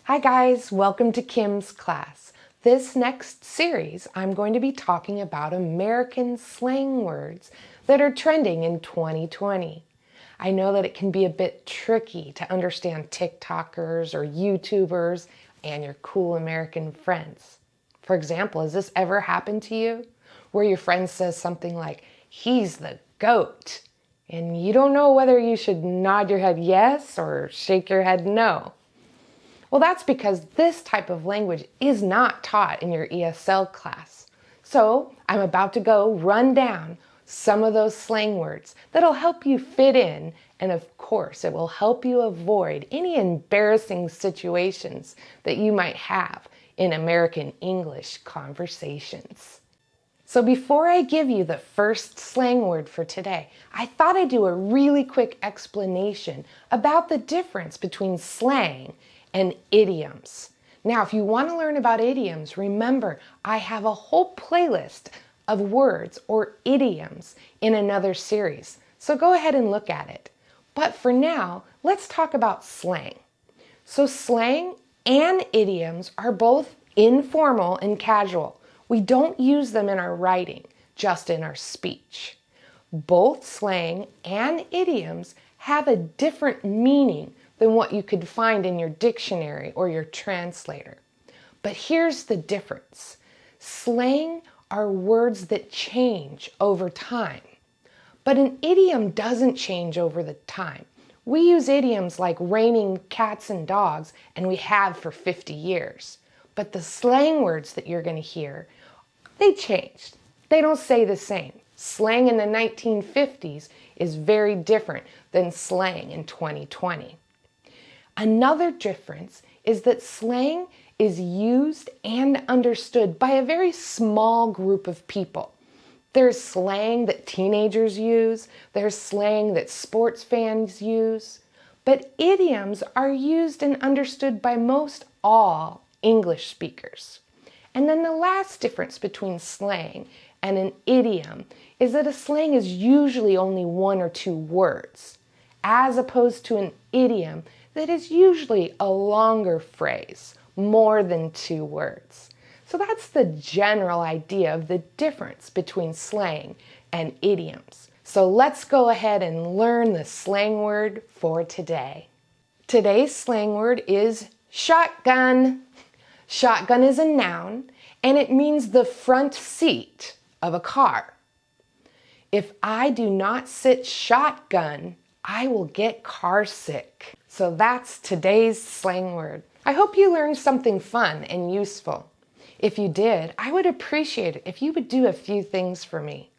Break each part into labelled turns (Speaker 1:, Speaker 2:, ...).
Speaker 1: Hi guys, welcome to Kim's class. This next series, I'm going to be talking about American slang words that are trending in 2020. I know that it can be a bit tricky to understand TikTokers or YouTubers and your cool American friends. For example, has this ever happened to you? Where your friend says something like, "He's the GOAT," and you don't know whether you should nod your head yes or shake your head no. Well, that's because this type of language is not taught in your ESL class. So I'm about to go run down some of those slang words that'll help you fit in, and of course, it will help you avoid any embarrassing situations that you might have in American English conversations. So before I give you the first slang word for today, I thought I'd do a really quick explanation about the difference between slang and idioms. Now, if you want to learn about idioms, remember I have a whole playlist of words or idioms in another series. So go ahead and look at it. But for now, let's talk about slang. So slang and idioms are both informal and casual. We don't use them in our writing, just in our speech. Both slang and idioms have a different meaning than what you could find in your dictionary or your translator. But here's the difference. Slang are words that change over time, but an idiom doesn't change over the time. We use idioms like raining cats and dogs, and we have for 50 years. But the slang words that you're going to hear, they changed. They don't say the same. Slang in the 1950s is very different than slang in 2020. Another difference is that slang is used and understood by a very small group of people. There's slang that teenagers use, there's slang that sports fans use, but idioms are used and understood by most all English speakers. And then the last difference between slang and an idiom is that a slang is usually only one or two words, as opposed to an idiom that is usually a longer phrase, more than two words. So that's the general idea of the difference between slang and idioms. So let's go ahead and learn the slang word for today. Today's slang word is shotgun. Shotgun is a noun, and it means the front seat of a car. If I do not sit shotgun, I will get car sick. So that's today's slang word. I hope you learned something fun and useful. If you did, I would appreciate it if you would do a few things for me.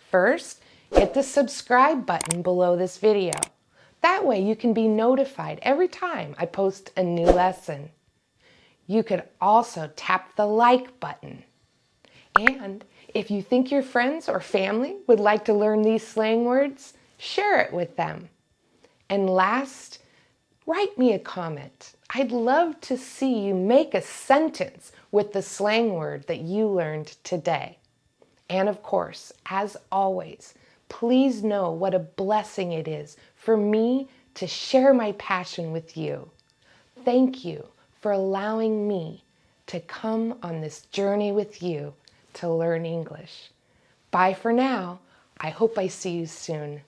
Speaker 1: First, hit the subscribe button below this video. That way you can be notified every time I post a new lesson. You could also tap the like button. And if you think your friends or family would like to learn these slang words, share it with them. And last, write me a comment. I'd love to see you make a sentence with the slang word that you learned today. And of course, as always, please know what a blessing it is for me to share my passion with you. Thank you for allowing me to come on this journey with you to learn English. Bye for now. I hope I see you soon.